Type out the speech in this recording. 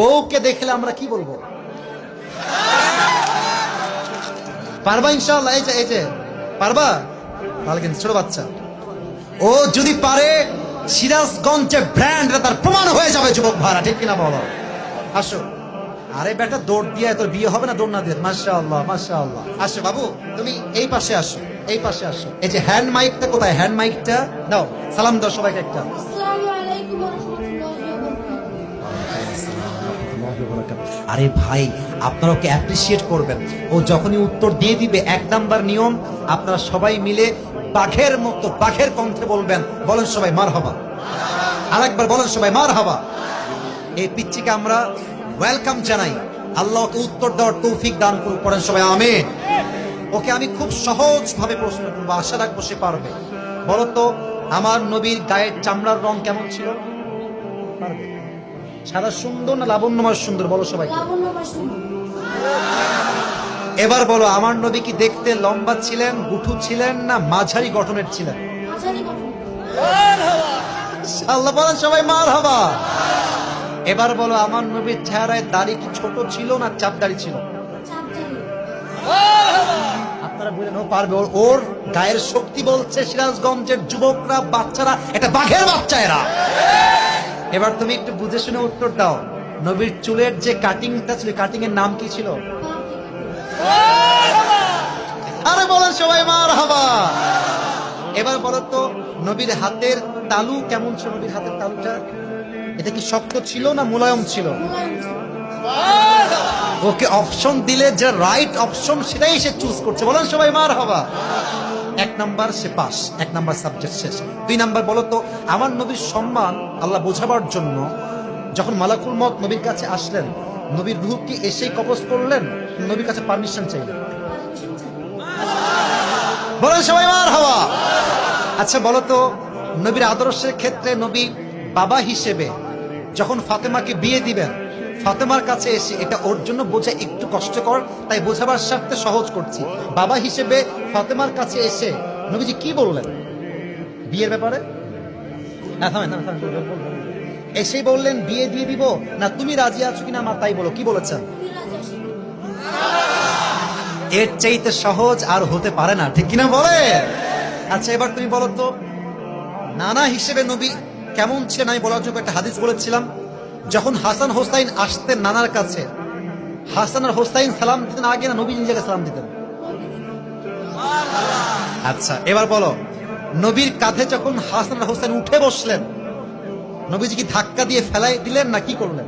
বউকে দেখলে আমরা কি বলবো? পারবা ইনশাআল্লাহ? এই যে পারবা? তাহলে কিন্তু ছোট বাচ্চা, ও যদি পারে সিরাজগঞ্জে ব্র্যান্ড তার প্রমাণ হয়ে যাবে যুবক ভাড়া, ঠিক কিনা বলো? আসো। আরে বেটা দৌড় দিয়ে তোর বিয়ে হবে না দৌড় না দিয়ে? মাশাআল্লাহ মাশাআল্লাহ। আসো বাবু, তুমি এই পাশে আসো, এই পাশে আসো। এই যে হ্যান্ড মাইকটা কোথায়? হ্যান্ড মাইকটা দাও, সালাম দাও সবাইকে একটা। আসসালামু আলাইকুম ওয়া রাহমাতুল্লাহি ওয়া বারাকাতুহু। আরে ভাই, আপনারা ওকে অ্যাপ্রিসিয়েট করবেন। ও যখনই উত্তর দিয়ে দিবে, 1 নাম্বার নিয়ম, আপনারা সবাই মিলে বাঘের মতো বাঘের কণ্ঠে বলবেন, বলেন সবাই মারহাবা। আরেকবার বলেন সবাই মারহাবা। এই পিচ্চিকে আমরা ওয়েলকাম জানাই। আল্লাহ ওকে উত্তর দেওয়ার তৌফিক দান করুন, পড়েন সবাই আমিন। ওকে আমি খুব সহজ ভাবে প্রশ্ন করবো, আশা রাখবো সে পারবে। বলো তো, আমার নবীর গায়ের চামড়ার রং কেমন ছিল? পারবে? সাদা সুন্দর না লাবণ্যময় সুন্দর? বলো সবাই। লাবণ্যময় সুন্দর। এবার বলো, আমার নবী কি দেখতে লম্বা ছিলেন, গুঠু ছিলেন, না মাঝারি গঠনের ছিলেন? মাঝারি গঠন। আল্লাহ বলেন সবাই মারহাবা। এবার বলো, আমার নবীর চেহারায় দাড়ি কি ছোট ছিল না চাপ দাড়ি ছিল? চাপচারি। আপনারা বলেন ও পারবে। ওর গায়ের শক্তি বলছে সিরাজগঞ্জের যুবকরা, বাচ্চারা, এটা বাঘের বাচ্চা এরা। এবার তুমি একটু বুঝে শুনে উত্তর দাও। নবীর চুলের যে কাটিংটা ছিল, কাটিং এর নাম কি ছিল? আরে বলেন সবাই মারহাবা। এবার বলো তো, নবীর হাতের তালু কেমন ছিল? নবীর হাতের তালুটা এটা কি শক্ত ছিল না মুলায়ম ছিল? মুলায়ম ছিল। ওকে অপশন দিলে যে রাইট অপশন সেটাই সে চুজ করছে, বলেন সবাই মারহাবা। 1 নাম্বার সে পাস, 1 নাম্বার সাবজেক্ট শেষ। 2 নাম্বার বলো তো, আমার নবীর সম্মান আল্লাহ বোঝাবার জন্য যখন মালাকুল মউত নবীর কাছে আসলেন, নবীর রূহ কি এসেই কবজ করলেন, নবীর কাছে পারমিশন চাইলেন? বলেন সবাই মারহাবা। আচ্ছা বলো তো, নবীর আদর্শের ক্ষেত্রে নবী বাবা হিসেবে যখন ফাতেমাকে বিয়ে দিবেন, ফাতেমার কাছে এসে, এটা ওর জন্য বোঝা একটু কষ্টকর, তাই বোঝাবার স্বার্থে সহজ করছি। বাবা হিসেবে ফাতেমার কাছে এসে নবীজি কি বললেন বিয়ের ব্যাপারে? এসেই বললেন বিয়ে দিয়ে দিব, না তুমি রাজি আছো কিনা মা তাই বলো, কি বলেছেন? এর চাইতে সহজ আর হতে পারে না, ঠিক কিনা বলে? আচ্ছা এবার তুমি বলো তো, নানা হিসেবে নবী কেমন ছিলেন? আমি বলার জন্য একটা হাদিস বলেছিলাম, যখন হাসান হোসাইন আসতেন নানার কাছে, হাসান আর হোসাইন সালাম দিতেন আগে না নবী নিজেকে সালাম দিতেন? আচ্ছা এবার বলো, নবীর কাঁধে যখন হাসান আর হোসাইন উঠে বসলেন, নবীজি কি ধাক্কা দিয়ে ফেলাই দিলেন না কি করলেন?